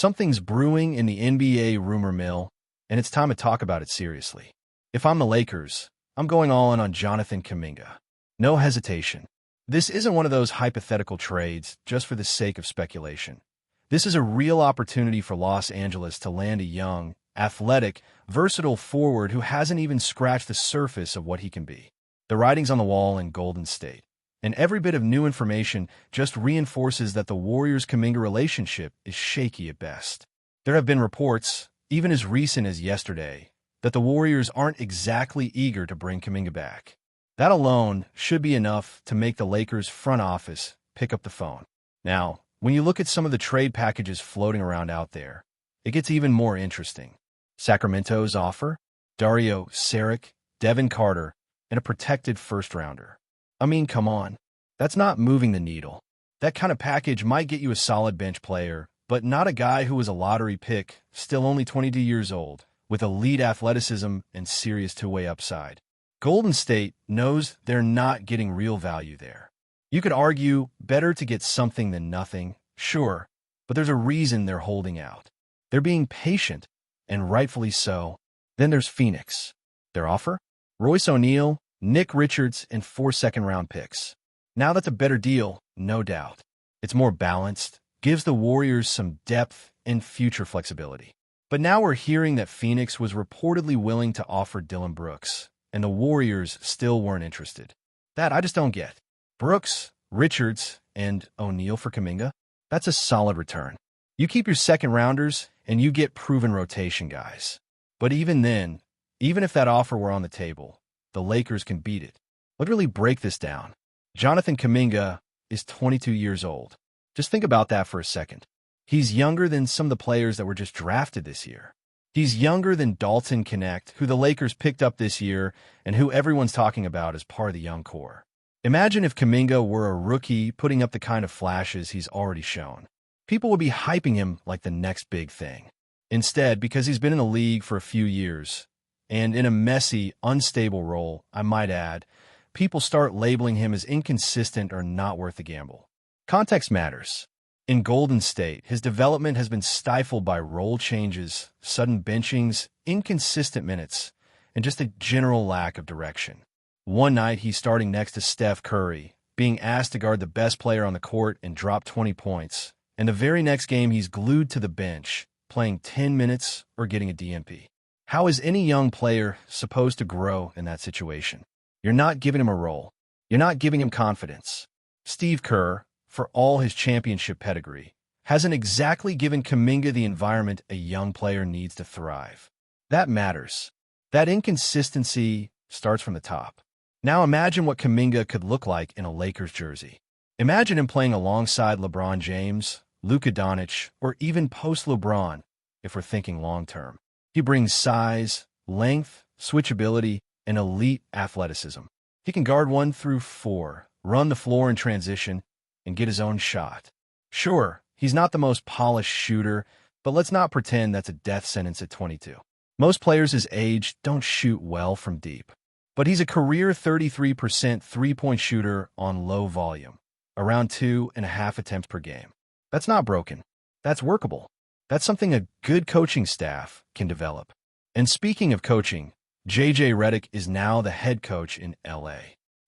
Something's brewing in the NBA rumor mill, and it's time to talk about it seriously. If I'm the Lakers, I'm going all in on Jonathan Kaminga. No hesitation. This isn't one of those hypothetical trades just for the sake of speculation. This is a real opportunity for Los Angeles to land a young, athletic, versatile forward who hasn't even scratched the surface of what he can be. The writing's on the wall in Golden State, and every bit of new information just reinforces that the Warriors-Kaminga relationship is shaky at best. There have been reports, even as recent as yesterday, that the Warriors aren't exactly eager to bring Kaminga back. That alone should be enough to make the Lakers front office pick up the phone. Now, when you look at some of the trade packages floating around out there, it gets even more interesting. Sacramento's offer, Dario Saric, Devin Carter, and a protected first-rounder. I mean, come on. That's not moving the needle. That kind of package might get you a solid bench player, but not a guy who was a lottery pick, still only 22 years old, with elite athleticism and serious two-way upside. Golden State knows they're not getting real value there. You could argue better to get something than nothing, sure, but there's a reason they're holding out. They're being patient, and rightfully so. Then there's Phoenix. Their offer? Royce O'Neal, Nick Richards, and 4 second-round picks. Now that's a better deal, no doubt. It's more balanced, gives the Warriors some depth and future flexibility. But now we're hearing that Phoenix was reportedly willing to offer Dillon Brooks, and the Warriors still weren't interested. That I just don't get. Brooks, Richards, and O'Neal for Kaminga? That's a solid return. You keep your second-rounders, and you get proven rotation guys. But even then, even if that offer were on the table, the Lakers can beat it. Let's really break this down. Jonathan Kaminga is 22 years old. Just think about that for a second. He's younger than some of the players that were just drafted this year. He's younger than Dalton Knecht, who the Lakers picked up this year and who everyone's talking about as part of the young core. Imagine if Kaminga were a rookie putting up the kind of flashes he's already shown. People would be hyping him like the next big thing. Instead, because he's been in the league for a few years, and in a messy, unstable role, I might add, people start labeling him as inconsistent or not worth the gamble. Context matters. In Golden State, his development has been stifled by role changes, sudden benchings, inconsistent minutes, and just a general lack of direction. One night, he's starting next to Steph Curry, being asked to guard the best player on the court and drop 20 points. And the very next game, he's glued to the bench, playing 10 minutes or getting a DNP. How is any young player supposed to grow in that situation? You're not giving him a role. You're not giving him confidence. Steve Kerr, for all his championship pedigree, hasn't exactly given Kaminga the environment a young player needs to thrive. That matters. That inconsistency starts from the top. Now imagine what Kaminga could look like in a Lakers jersey. Imagine him playing alongside LeBron James, Luka Doncic, or even post-LeBron, if we're thinking long-term. He brings size, length, switchability, and elite athleticism. He can guard 1 through 4, run the floor in transition, and get his own shot. Sure, he's not the most polished shooter, but let's not pretend that's a death sentence at 22. Most players his age don't shoot well from deep. But he's a career 33% three-point shooter on low volume, around 2.5 attempts per game. That's not broken. That's workable. That's something a good coaching staff can develop. And speaking of coaching, JJ Redick is now the head coach in LA,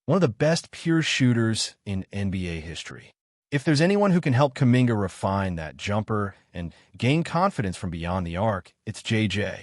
one of the best pure shooters in NBA history. If there's anyone who can help Kaminga refine that jumper and gain confidence from beyond the arc, it's JJ.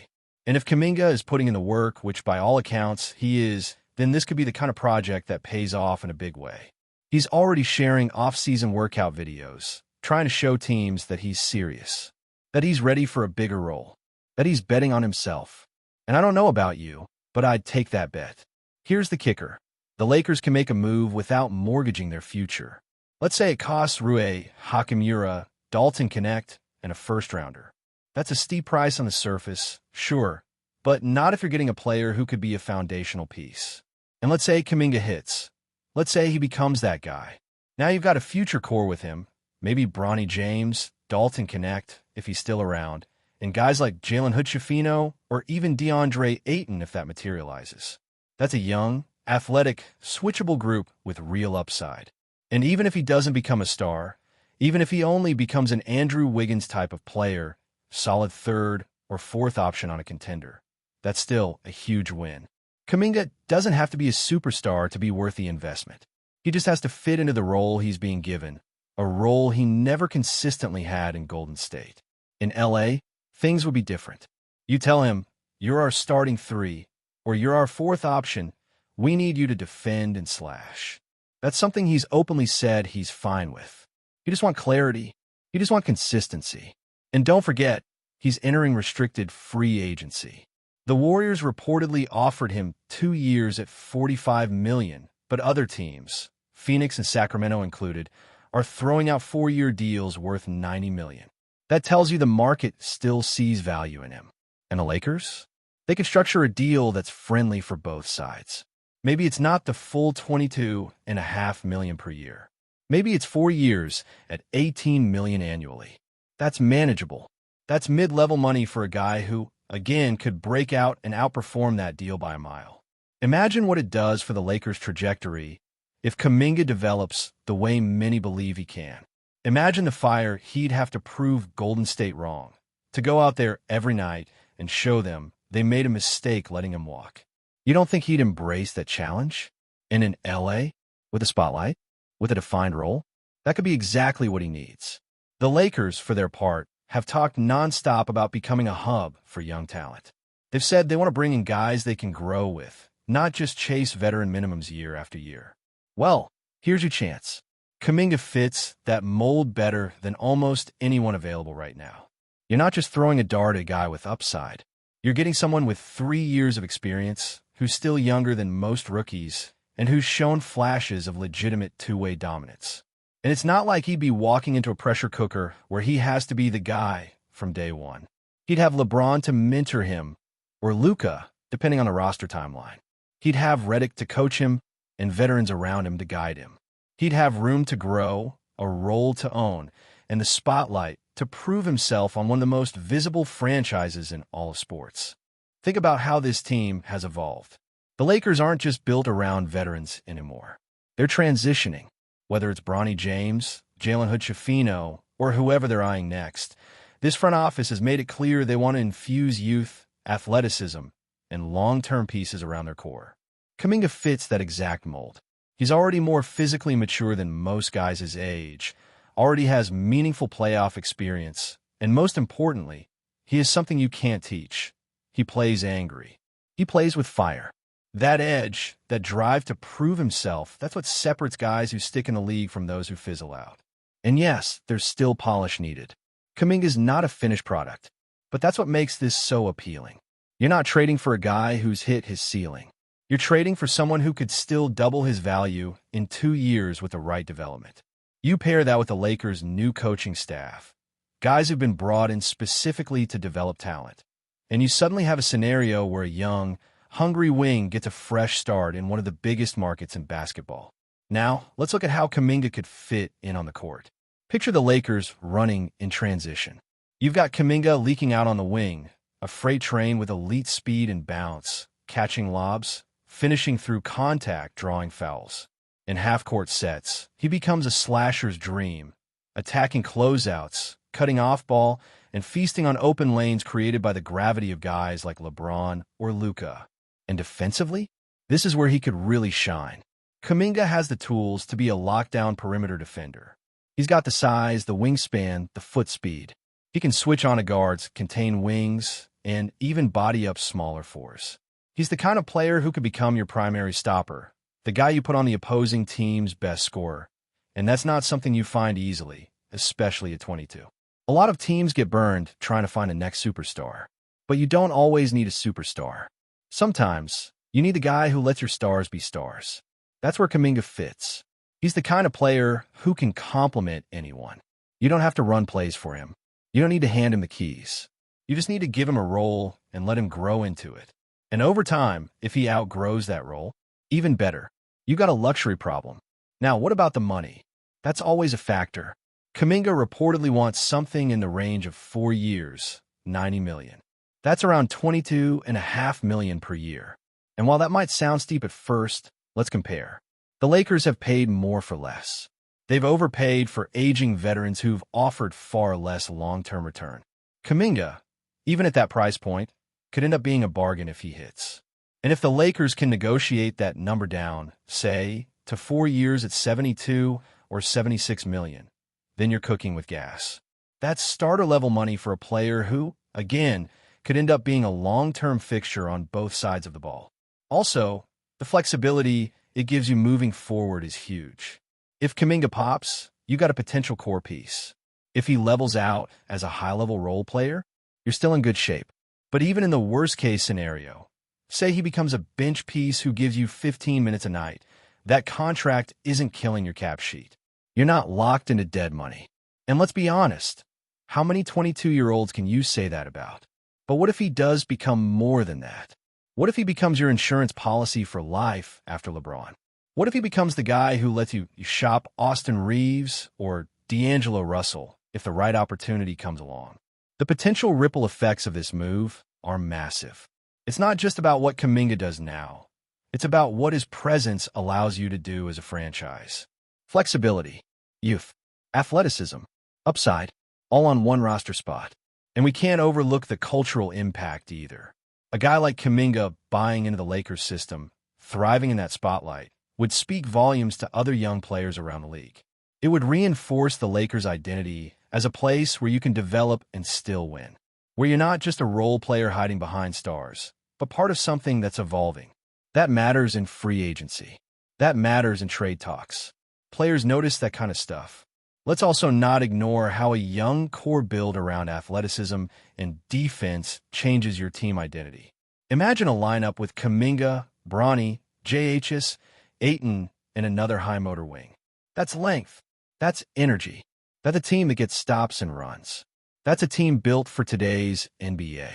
And if Kaminga is putting in the work, which by all accounts he is, then this could be the kind of project that pays off in a big way. He's already sharing off-season workout videos, trying to show teams that he's serious, that he's ready for a bigger role, that he's betting on himself. And I don't know about you, but I'd take that bet. Here's the kicker. The Lakers can make a move without mortgaging their future. Let's say it costs Rui Hachimura, Dalton Knecht, and a first-rounder. That's a steep price on the surface, sure, but not if you're getting a player who could be a foundational piece. And let's say Kaminga hits. Let's say he becomes that guy. Now you've got a future core with him, maybe Bronny James, Dalton Knecht, if he's still around, and guys like Jalen Hood-Schifino or even DeAndre Ayton if that materializes. That's a young, athletic, switchable group with real upside. And even if he doesn't become a star, Even if he only becomes an Andrew Wiggins type of player, solid third or fourth option on a contender, that's still a huge win. Kaminga doesn't have to be a superstar to be worth the investment. He just has to fit into the role he's being given, a role he never consistently had in Golden State. In LA, things would be different. You tell him, "You're our starting three," or "You're our fourth option. We need you to defend and slash." That's something he's openly said he's fine with. He just wants clarity. He just wants consistency. And don't forget, he's entering restricted free agency. The Warriors reportedly offered him 2 years at $45 million, but other teams, Phoenix and Sacramento included, are throwing out 4-year deals worth $90 million. That tells you the market still sees value in him. And the Lakers? They can structure a deal that's friendly for both sides. Maybe it's not the full $22.5 million per year. Maybe it's 4 years at $18 million annually. That's manageable. That's mid-level money for a guy who, again, could break out and outperform that deal by a mile. Imagine what it does for the Lakers' trajectory if Kaminga develops the way many believe he can. Imagine the fire he'd have to prove Golden State wrong, to go out there every night and show them they made a mistake letting him walk. You don't think he'd embrace that challenge? And in LA, with a spotlight, with a defined role, that could be exactly what he needs. The Lakers, for their part, have talked nonstop about becoming a hub for young talent. They've said they want to bring in guys they can grow with, not just chase veteran minimums year after year. Well, here's your chance. Kaminga fits that mold better than almost anyone available right now. You're not just throwing a dart at a guy with upside. You're getting someone with 3 years of experience, who's still younger than most rookies, and who's shown flashes of legitimate two-way dominance. And it's not like he'd be walking into a pressure cooker where he has to be the guy from day one. He'd have LeBron to mentor him, or Luka, depending on the roster timeline. He'd have Redick to coach him, and veterans around him to guide him. He'd have room to grow, a role to own, and the spotlight to prove himself on one of the most visible franchises in all of sports. Think about how this team has evolved. The Lakers aren't just built around veterans anymore. They're transitioning. Whether it's Bronny James, Jalen Hood-Schifino, or whoever they're eyeing next, this front office has made it clear they want to infuse youth, athleticism, and long-term pieces around their core. Kaminga fits that exact mold. He's already more physically mature than most guys his age, already has meaningful playoff experience, and most importantly, he is something you can't teach. He plays angry. He plays with fire. That edge, that drive to prove himself, that's what separates guys who stick in the league from those who fizzle out. And yes, there's still polish needed. Kaminga's not a finished product, but that's what makes this so appealing. You're not trading for a guy who's hit his ceiling. You're trading for someone who could still double his value in 2 years with the right development. You pair that with the Lakers' new coaching staff, guys who've been brought in specifically to develop talent, and you suddenly have a scenario where a young, hungry wing gets a fresh start in one of the biggest markets in basketball. Now, let's look at how Kaminga could fit in on the court. Picture the Lakers running in transition. You've got Kaminga leaking out on the wing, a freight train with elite speed and bounce, catching lobs, finishing through contact, drawing fouls. In half-court sets, he becomes a slasher's dream, attacking closeouts, cutting off ball, and feasting on open lanes created by the gravity of guys like LeBron or Luka. And defensively, this is where he could really shine. Kaminga has the tools to be a lockdown perimeter defender. He's got the size, the wingspan, the foot speed. He can switch on a guards, contain wings, and even body up smaller fours. He's the kind of player who could become your primary stopper, the guy you put on the opposing team's best scorer. And that's not something you find easily, especially at 22. A lot of teams get burned trying to find a next superstar. But you don't always need a superstar. Sometimes, you need the guy who lets your stars be stars. That's where Kaminga fits. He's the kind of player who can complement anyone. You don't have to run plays for him. You don't need to hand him the keys. You just need to give him a role and let him grow into it. And over time, if he outgrows that role, even better. You got a luxury problem. Now, what about the money? That's always a factor. Kaminga reportedly wants something in the range of 4 years, $90 million. That's around $22.5 million per year. And while that might sound steep at first, let's compare. The Lakers have paid more for less. They've overpaid for aging veterans who've offered far less long-term return. Kaminga, even at that price point, could end up being a bargain if he hits. And if the Lakers can negotiate that number down, say, to 4 years at $72 or $76 million, then you're cooking with gas. That's starter-level money for a player who, again, could end up being a long-term fixture on both sides of the ball. Also, the flexibility it gives you moving forward is huge. If Kaminga pops, you got a potential core piece. If he levels out as a high-level role player, you're still in good shape. But even in the worst-case scenario, say he becomes a bench piece who gives you 15 minutes a night, that contract isn't killing your cap sheet. You're not locked into dead money. And let's be honest, how many 22-year-olds can you say that about? But what if he does become more than that? What if he becomes your insurance policy for life after LeBron? What if he becomes the guy who lets you shop Austin Reeves or D'Angelo Russell if the right opportunity comes along? The potential ripple effects of this move are massive. It's not just about what Kaminga does now. It's about what his presence allows you to do as a franchise. Flexibility, youth, athleticism, upside, all on one roster spot. And we can't overlook the cultural impact either. A guy like Kaminga buying into the Lakers system, thriving in that spotlight, would speak volumes to other young players around the league. It would reinforce the Lakers' identity as a place where you can develop and still win, where you're not just a role player hiding behind stars, but part of something that's evolving. That matters in free agency. That matters in trade talks. Players notice that kind of stuff. Let's also not ignore how a young core build around athleticism and defense changes your team identity. Imagine a lineup with Kaminga, Bronny, JHS, Ayton, and another high-motor wing. That's length. That's energy. That's a team that gets stops and runs. That's a team built for today's NBA.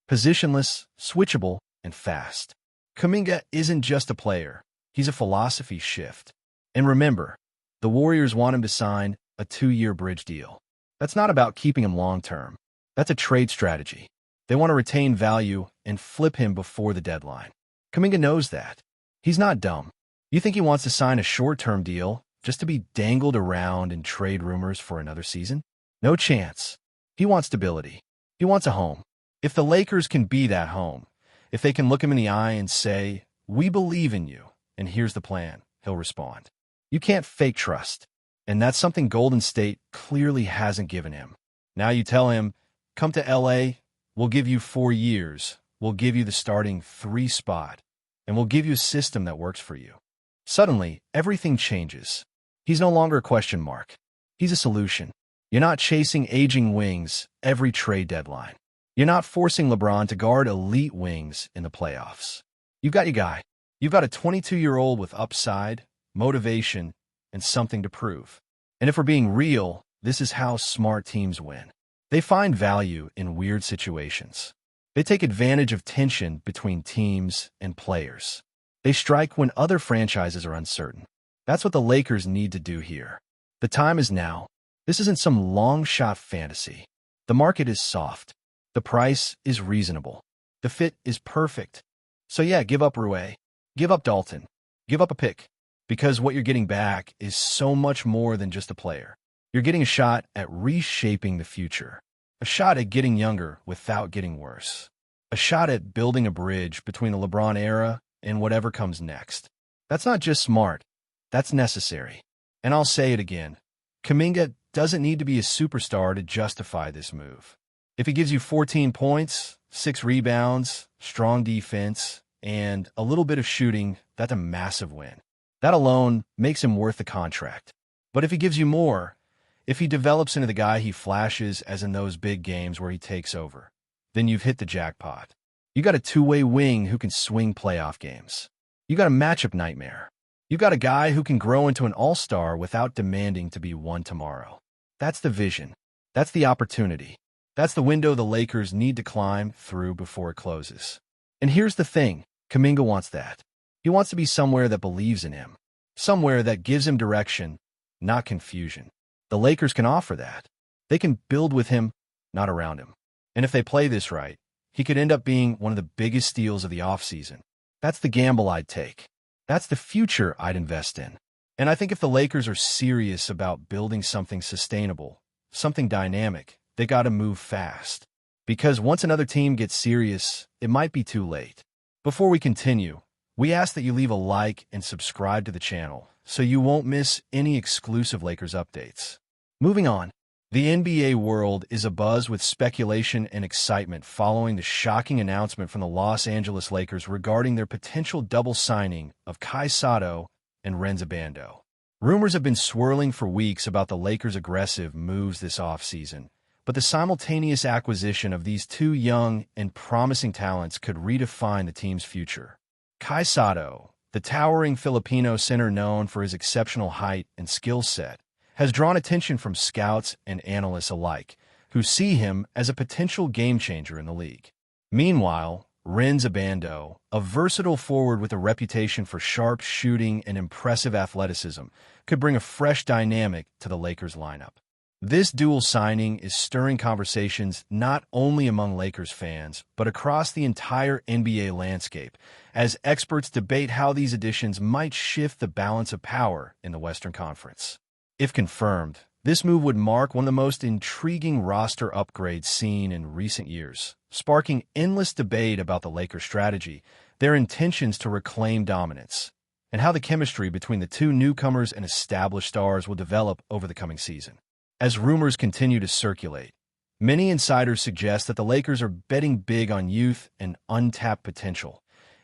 Positionless, switchable, and fast. Kaminga isn't just a player. He's a philosophy shift. And remember, the Warriors want him to sign a 2-year bridge deal. That's not about keeping him long-term. That's a trade strategy. They want to retain value and flip him before the deadline. Kaminga knows that. He's not dumb. You think he wants to sign a short-term deal just to be dangled around in trade rumors for another season? No chance. He wants stability. He wants a home. If the Lakers can be that home, if they can look him in the eye and say, "We believe in you, and here's the plan," he'll respond. You can't fake trust. And that's something Golden State clearly hasn't given him. Now you tell him, "Come to LA, we'll give you 4 years, we'll give you the starting 3 spot, and we'll give you a system that works for you." Suddenly, everything changes. He's no longer a question mark. He's a solution. You're not chasing aging wings every trade deadline. You're not forcing LeBron to guard elite wings in the playoffs. You've got your guy. You've got a 22-year-old with upside, motivation, and something to prove. And if we're being real, this is how smart teams win. They find value in weird situations. They take advantage of tension between teams and players. They strike when other franchises are uncertain. That's what the Lakers need to do here. The time is now. This isn't some long-shot fantasy. The market is soft. The price is reasonable. The fit is perfect. So yeah, give up Rue. Give up Dalton. Give up a pick. Because what you're getting back is so much more than just a player. You're getting a shot at reshaping the future. A shot at getting younger without getting worse. A shot at building a bridge between the LeBron era and whatever comes next. That's not just smart. That's necessary. And I'll say it again. Kaminga doesn't need to be a superstar to justify this move. If he gives you 14 points, 6 rebounds, strong defense, and a little bit of shooting, that's a massive win. That alone makes him worth the contract. But if he gives you more, if he develops into the guy he flashes as in those big games where he takes over, then you've hit the jackpot. You got a two-way wing who can swing playoff games. You got a matchup nightmare. You got a guy who can grow into an all-star without demanding to be one tomorrow. That's the vision. That's the opportunity. That's the window the Lakers need to climb through before it closes. And here's the thing. Kaminga wants that. He wants to be somewhere that believes in him. Somewhere that gives him direction, not confusion. The Lakers can offer that. They can build with him, not around him. And if they play this right, he could end up being one of the biggest steals of the offseason. That's the gamble I'd take. That's the future I'd invest in. And I think if the Lakers are serious about building something sustainable, something dynamic, they got to move fast. Because once another team gets serious, it might be too late. Before we continue, we ask that you leave a like and subscribe to the channel so you won't miss any exclusive Lakers updates. Moving on, the NBA world is abuzz with speculation and excitement following the shocking announcement from the Los Angeles Lakers regarding their potential double signing of SOTTO and RHENZ ABANDO. Rumors have been swirling for weeks about the Lakers' aggressive moves this offseason, but the simultaneous acquisition of these two young and promising talents could redefine the team's future. SOTTO, the towering Filipino center known for his exceptional height and skill set, has drawn attention from scouts and analysts alike, who see him as a potential game-changer in the league. Meanwhile, RHENZ ABANDO, a versatile forward with a reputation for sharp shooting and impressive athleticism, could bring a fresh dynamic to the Lakers lineup. This dual signing is stirring conversations not only among Lakers fans, but across the entire NBA landscape, as experts debate how these additions might shift the balance of power in the Western Conference. If confirmed, this move would mark one of the most intriguing roster upgrades seen in recent years, sparking endless debate about the Lakers' strategy, their intentions to reclaim dominance, and how the chemistry between the two newcomers and established stars will develop over the coming season. As rumors continue to circulate, many insiders suggest that the Lakers are betting big on youth and untapped potential,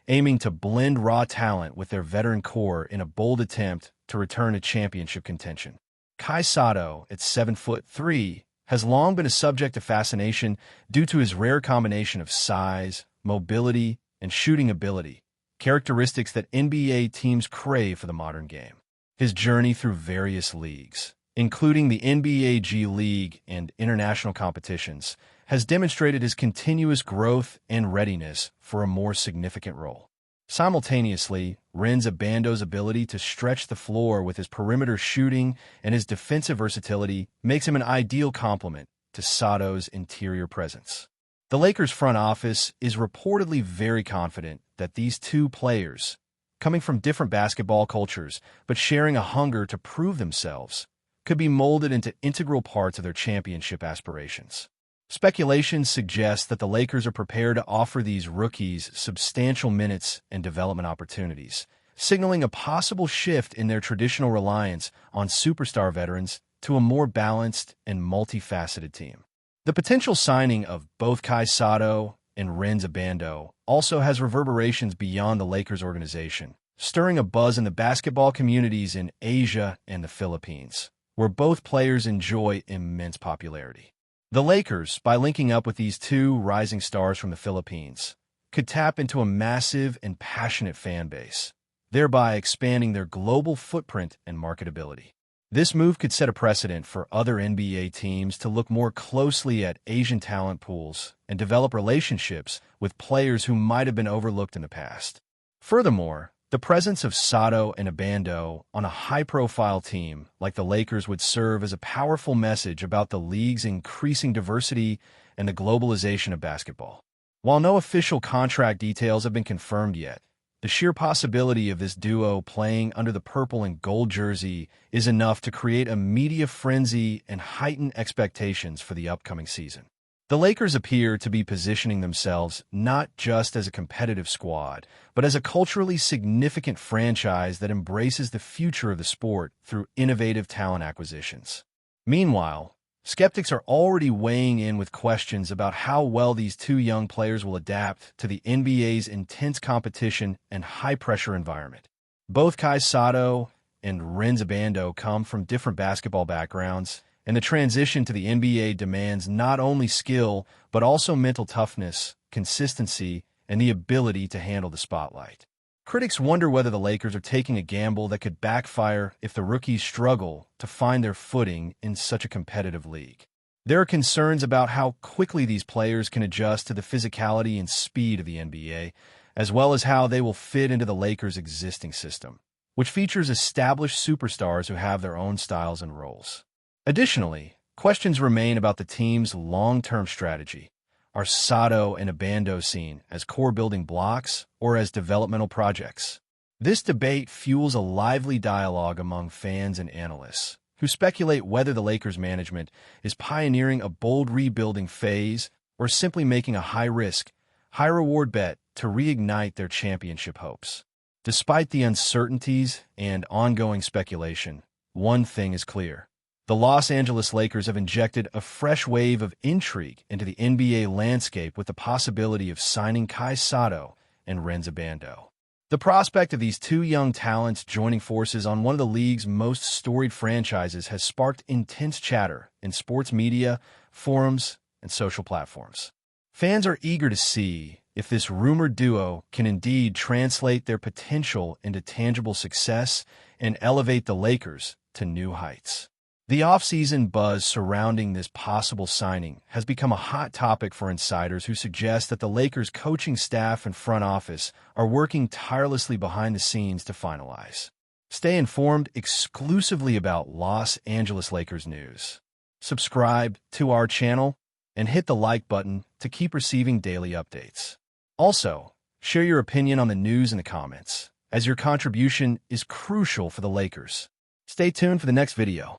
aiming to blend raw talent with their veteran core in a bold attempt to return to championship contention. SOTTO, at 7'3", has long been a subject of fascination due to his rare combination of size, mobility, and shooting ability, characteristics that NBA teams crave for the modern game. His journey through various leagues, including the NBA G League and international competitions, has demonstrated his continuous growth and readiness for a more significant role. Simultaneously, RHENZ ABANDO's ability to stretch the floor with his perimeter shooting and his defensive versatility makes him an ideal complement to SOTTO's interior presence. The Lakers' front office is reportedly very confident that these two players, coming from different basketball cultures but sharing a hunger to prove themselves, could be molded into integral parts of their championship aspirations. Speculation suggests that the Lakers are prepared to offer these rookies substantial minutes and development opportunities, signaling a possible shift in their traditional reliance on superstar veterans to a more balanced and multifaceted team. The potential signing of both SOTTO and RHENZ ABANDO also has reverberations beyond the Lakers organization, stirring a buzz in the basketball communities in Asia and the Philippines, where both players enjoy immense popularity. The Lakers, by linking up with these two rising stars from the Philippines, could tap into a massive and passionate fan base, thereby expanding their global footprint and marketability. This move could set a precedent for other NBA teams to look more closely at Asian talent pools and develop relationships with players who might have been overlooked in the past. Furthermore, the presence of SOTTO and ABANDO on a high-profile team like the Lakers would serve as a powerful message about the league's increasing diversity and the globalization of basketball. While no official contract details have been confirmed yet, the sheer possibility of this duo playing under the purple and gold jersey is enough to create a media frenzy and heighten expectations for the upcoming season. The Lakers appear to be positioning themselves not just as a competitive squad, but as a culturally significant franchise that embraces the future of the sport through innovative talent acquisitions. Meanwhile, skeptics are already weighing in with questions about how well these two young players will adapt to the NBA's intense competition and high-pressure environment. Both SOTTO and RHENZ ABANDO come from different basketball backgrounds, and the transition to the NBA demands not only skill, but also mental toughness, consistency, and the ability to handle the spotlight. Critics wonder whether the Lakers are taking a gamble that could backfire if the rookies struggle to find their footing in such a competitive league. There are concerns about how quickly these players can adjust to the physicality and speed of the NBA, as well as how they will fit into the Lakers' existing system, which features established superstars who have their own styles and roles. Additionally, questions remain about the team's long-term strategy. Are SOTTO and ABANDO seen as core building blocks or as developmental projects? This debate fuels a lively dialogue among fans and analysts, who speculate whether the Lakers management is pioneering a bold rebuilding phase or simply making a high-risk, high-reward bet to reignite their championship hopes. Despite the uncertainties and ongoing speculation, one thing is clear. The Los Angeles Lakers have injected a fresh wave of intrigue into the NBA landscape with the possibility of signing SOTTO and RHENZ ABANDO. The prospect of these two young talents joining forces on one of the league's most storied franchises has sparked intense chatter in sports media, forums, and social platforms. Fans are eager to see if this rumored duo can indeed translate their potential into tangible success and elevate the Lakers to new heights. The offseason buzz surrounding this possible signing has become a hot topic for insiders who suggest that the Lakers' coaching staff and front office are working tirelessly behind the scenes to finalize. Stay informed exclusively about Los Angeles Lakers news. Subscribe to our channel and hit the like button to keep receiving daily updates. Also, share your opinion on the news in the comments, as your contribution is crucial for the Lakers. Stay tuned for the next video.